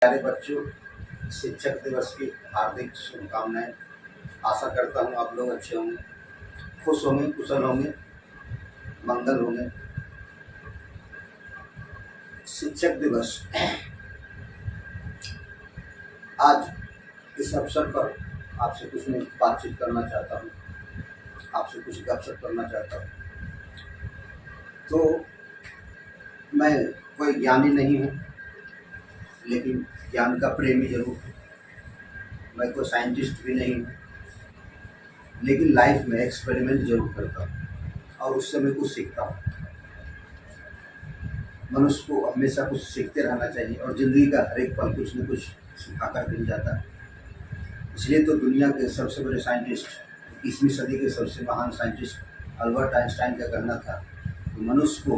प्यारे बच्चों, शिक्षक दिवस की हार्दिक शुभकामनाएं। आशा करता हूँ आप लोग अच्छे होंगे, खुश होंगे, कुशल होंगे, मंगल होंगे। शिक्षक दिवस आज इस अवसर पर आपसे कुछ मैं बातचीत करना चाहता हूँ, आपसे कुछ गपशप करना चाहता हूँ। तो मैं कोई ज्ञानी नहीं हूँ, लेकिन ज्ञान का प्रेमी जरूर हूँ। मैं कोई साइंटिस्ट भी नहीं हूँ, लेकिन लाइफ में एक्सपेरिमेंट जरूर करता हूँ और उससे मैं कुछ सीखता हूँ। मनुष्य को हमेशा कुछ सीखते रहना चाहिए और ज़िंदगी का हर एक पल कुछ न कुछ सिखा कर मिल जाता है। इसलिए तो दुनिया के सबसे बड़े साइंटिस्ट, 20वीं सदी के सबसे महान साइंटिस्ट अल्बर्ट आइंस्टाइन का कहना था कि मनुष्य को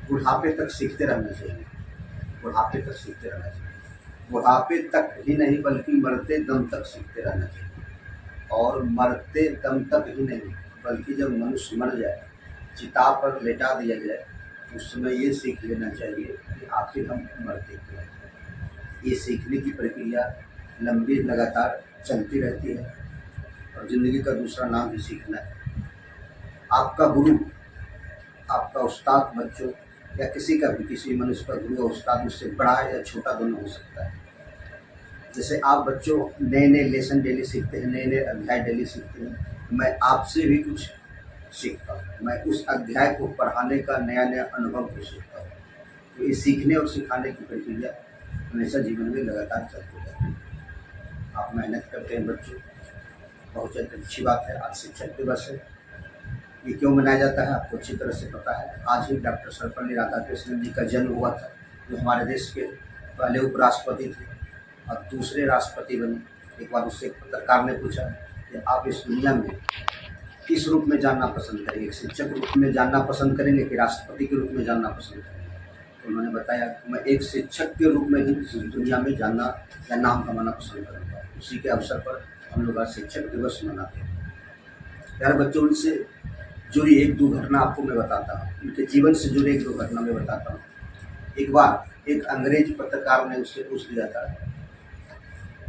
बुढ़ापे तक सीखते रहना चाहिए, बुढ़ापे तक सीखते रहना चाहिए। बुढ़ापे तक ही नहीं बल्कि मरते दम तक सीखते रहना चाहिए। और मरते दम तक ही नहीं बल्कि जब मनुष्य मर जाए, चिता पर लेटा दिया जाए, उस समय ये सीख लेना चाहिए कि आखिर हम मरते क्यों हैं। ये सीखने की प्रक्रिया लंबी लगातार चलती रहती है और ज़िंदगी का दूसरा नाम भी सीखना है। आपका गुरु, आपका उस्ताद बच्चों या किसी का भी, किसी मनुष्य का गुरु और उस्ताद उससे बड़ा या छोटा दोनों हो सकता है। जैसे आप बच्चों नए नए लेसन डेली सीखते हैं, नए नए अध्याय डेली सीखते हैं, मैं आपसे भी कुछ सीखता हूँ। मैं उस अध्याय को पढ़ाने का नया नया अनुभव को सीखता हूँ। तो ये सीखने और सिखाने की प्रक्रिया हमेशा जीवन में लगातार चलती रहती है। आप मेहनत करते हैं बच्चों, बहुत अच्छी बात है। आज शिक्षक दिवस है। ये क्यों मनाया जाता है आपको अच्छी तरह से पता है। आज ही डॉक्टर सर्वपल्ली राधाकृष्णन जी का जन्म हुआ था, जो हमारे देश के पहले उपराष्ट्रपति थे और दूसरे राष्ट्रपति बने। एक बार उससे एक पत्रकार ने पूछा कि आप इस दुनिया में किस रूप में जानना पसंद करेंगे, शिक्षक रूप में जानना पसंद करेंगे कि राष्ट्रपति के रूप में जानना पसंद करेंगे। तो उन्होंने बताया कि मैं एक शिक्षक के रूप में ही इस दुनिया में जानना या नाम कमाना पसंद करूँगा। उसी के अवसर पर हम लोग आज शिक्षक दिवस मनाते हैं। यार बच्चों, उनसे जुड़ी एक दो घटना आपको मैं बताता हूँ, उनके जीवन से जुड़ी एक दो घटना मैं बताता हूँ। एक बार एक अंग्रेज पत्रकार ने उससे पूछ लिया था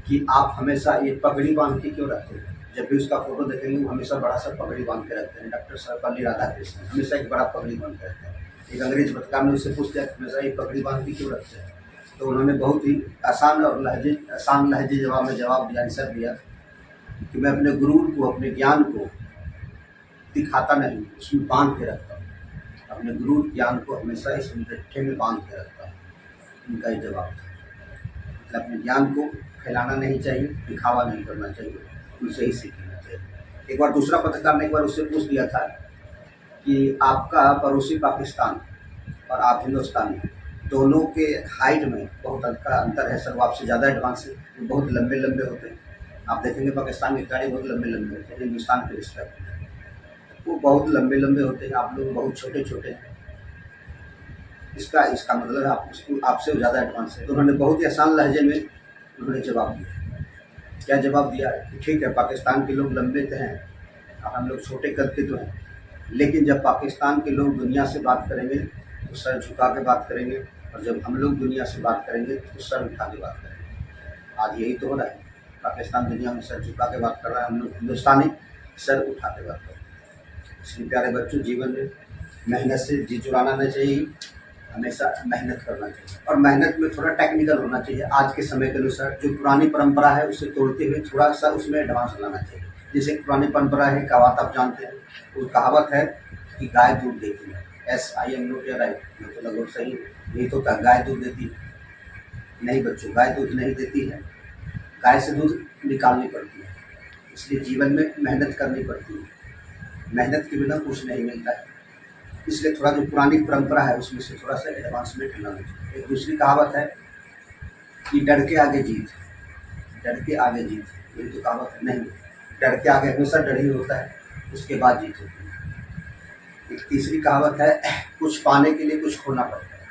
कि आप हमेशा ये पगड़ी बांध के क्यों रखते हैं। जब भी उसका फोटो देखेंगे वो हमेशा बड़ा सा पगड़ी बांध के रखते हैं। डॉक्टर सर्वपल्ली राधाकृष्णन हमेशा एक बड़ा पगड़ी बांध के रखते हैं। एक अंग्रेज पत्रकार ने उससे पूछ लिया हमेशा ये पगड़ी बांध के क्यों रखते हैं। तो उन्होंने बहुत ही आसान लहजे जवाब दिया, आंसर दिया कि मैं अपने गुरूर को, अपने ज्ञान को दिखाता नहीं, उसमें बांध के रखता हूँ। अपने गुरु ज्ञान को हमेशा इस मुट्ठे में बांध के रखता हूँ। उनका ये जवाब था। मतलब अपने ज्ञान को फैलाना नहीं चाहिए, दिखावा नहीं करना चाहिए, उनसे ही सीखना चाहिए। एक बार दूसरा पत्रकार ने एक बार उससे पूछ दिया था कि आपका पड़ोसी पाकिस्तान और आप हिंदुस्तानी, दोनों के हाइट में बहुत अंतर है सर, वो आपसे ज़्यादा एडवांस है, वो बहुत लंबे लंबे होते हैं। आप देखेंगे पाकिस्तान के खिलाड़ी बहुत लंबे लंबे होते हैं, हिंदुस्तान के रिश्ते वो बहुत लंबे लंबे होते हैं, आप लोग बहुत छोटे छोटे हैं। इसका मतलब आपसे ज़्यादा एडवांस है। तो उन्होंने बहुत ही आसान लहजे में उन्होंने जवाब दिया। क्या जवाब दिया कि ठीक है, पाकिस्तान के लोग लंबे तो हैं और हम लोग छोटे कद के तो हैं, लेकिन जब पाकिस्तान के लोग दुनिया से बात करेंगे तो सर झुका के बात करेंगे, और जब हम लोग दुनिया से बात करेंगे तो सर उठा के बात करेंगे। आज यही तो हो रहा है, पाकिस्तान दुनिया में सर झुका के बात कर रहा है, हम लोग हिंदुस्तानी सर उठा के बात कर रहे हैं। इसलिए प्यारे बच्चों, जीवन में मेहनत से जी चुराना नहीं चाहिए, हमेशा मेहनत करना चाहिए और मेहनत में थोड़ा टेक्निकल होना चाहिए। आज के समय के अनुसार जो पुरानी परंपरा है उसे तोड़ते हुए थोड़ा सा उसमें एडवांस लाना चाहिए। जैसे पुरानी परंपरा है, कहावत आप जानते हैं, वो कहावत है कि गाय दूध देती है। SIM नोट या राइट, तो लगभग सही यही तो था, गाय दूध देती नहीं बच्चों, गाय दूध नहीं देती है, गाय से दूध निकालनी पड़ती है। इसलिए जीवन में मेहनत करनी पड़ती है, मेहनत के बिना कुछ नहीं मिलता है। इसलिए थोड़ा जो पुरानी परंपरा है उसमें से थोड़ा सा एडवांसमेंट लाना चाहिए। एक दूसरी कहावत है कि डर के आगे जीत, डर के आगे जीत, ये तो कहावत है नहीं, डर के आगे हमेशा डर ही होता है, उसके बाद जीत होती है। एक तीसरी कहावत है कुछ पाने के लिए कुछ खोना पड़ता है।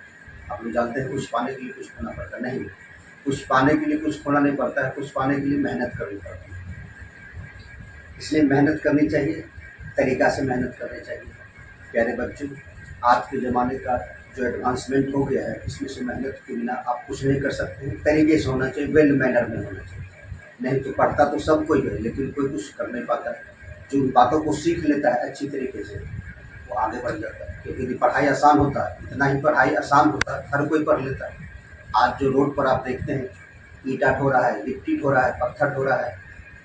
आप लोग जानते हैं कुछ पाने के लिए कुछ खोना पड़ता है, नहीं, कुछ पाने के लिए कुछ खोना नहीं पड़ता है, कुछ पाने के लिए मेहनत करनी पड़ती है। इसलिए मेहनत करनी चाहिए, तरीका से मेहनत करनी चाहिए। प्यारे बच्चों, आज के ज़माने का जो एडवांसमेंट हो गया है इसमें से मेहनत के बिना आप कुछ नहीं कर सकते हैं। तरीके से होना चाहिए, वेल मैनर में होना चाहिए। नहीं तो पढ़ता तो सब कोई है लेकिन कोई कुछ कर नहीं पाता है। जो उन बातों को सीख लेता है अच्छी तरीके से वो आगे बढ़ जाता है, क्योंकि यदि पढ़ाई आसान होता है, इतना ही पढ़ाई आसान होता है, हर कोई पढ़ लेता है। आज जो रोड पर आप देखते हैं ईंटा ढो रहा है, गिट्टी ढो रहा है, पत्थर ढो रहा है,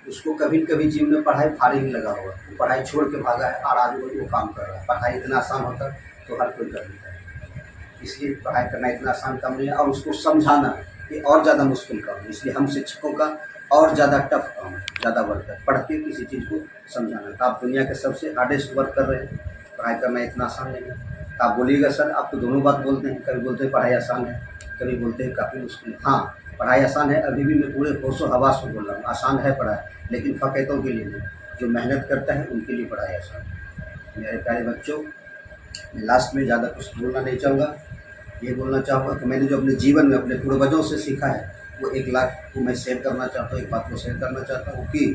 उसको कभी न कभी जीवन में पढ़ाई भारी ही लगा होगा, वो पढ़ाई छोड़ के भागा है और आज वो काम कर रहा है। पढ़ाई इतना आसान होता तो हर कोई कर लेता है। इसलिए पढ़ाई करना इतना आसान काम नहीं है और उसको समझाना ये और ज़्यादा मुश्किल काम है। इसलिए हम शिक्षकों का और ज़्यादा टफ काम है, ज़्यादा वर्क है पढ़ के किसी चीज़ को समझाना। तो आप दुनिया के सबसे हार्डेस्ट वर्क कर रहे हैं, पढ़ाई करना इतना आसान नहीं है। तो आप बोलिएगा सर आप तो दोनों बात बोलते हैं, कभी बोलते हैं पढ़ाई आसान है, कभी बोलते हैं काफ़ी मुश्किल है। हाँ, पढ़ाई आसान है, अभी भी मैं पूरे होशो हवास में बोल रहा हूँ, आसान है पढ़ाई, लेकिन फ़क़ीरों के लिए नहीं, जो मेहनत करता है उनके लिए पढ़ाई आसान है। मेरे प्यारे बच्चों, मैं लास्ट में ज़्यादा कुछ बोलना नहीं चाहूँगा। ये बोलना चाहूँगा कि मैंने जो अपने जीवन में अपने पूर्वजों से सीखा है वो 1 लाख को मैं शेयर करना चाहता हूँ। एक बात को शेयर करना चाहता हूँ कि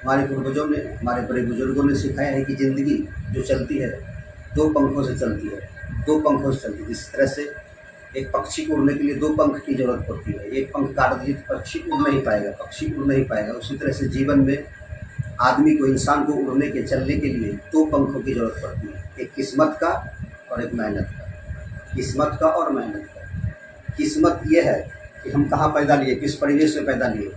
हमारे पूर्वजों ने, हमारे बड़े बुजुर्गों ने सिखाया है कि ज़िंदगी जो चलती है 2 पंखों से चलती है, 2 पंखों से चलती है। जिस तरह से एक पक्षी को उड़ने के लिए 2 पंख की ज़रूरत पड़ती है, एक पंख काट दीजिए तो पक्षी उड़ नहीं पाएगा, पक्षी उड़ नहीं पाएगा। उसी तरह से जीवन में आदमी को, इंसान को उड़ने के, चलने के लिए 2 पंखों की ज़रूरत पड़ती है, एक किस्मत का और एक मेहनत का। किस्मत का और मेहनत का। किस्मत ये है कि हम कहाँ पैदा लिए, किस परिवेश से पैदा लिए,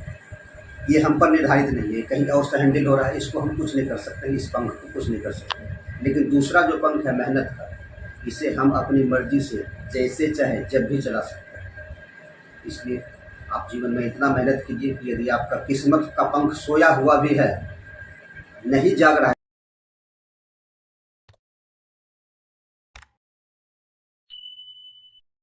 ये हम पर निर्धारित नहीं है, कहीं और से हैंडल हो रहा है, इसको हम कुछ नहीं कर सकते, इस पंख को कुछ नहीं कर सकते। लेकिन दूसरा जो पंख है मेहनत का, इसे हम अपनी मर्जी से जैसे चाहे जब भी चला सकते हैं। इसलिए आप जीवन में इतना मेहनत कीजिए कि यदि आपका किस्मत का पंख सोया हुआ भी है, नहीं जाग रहा है,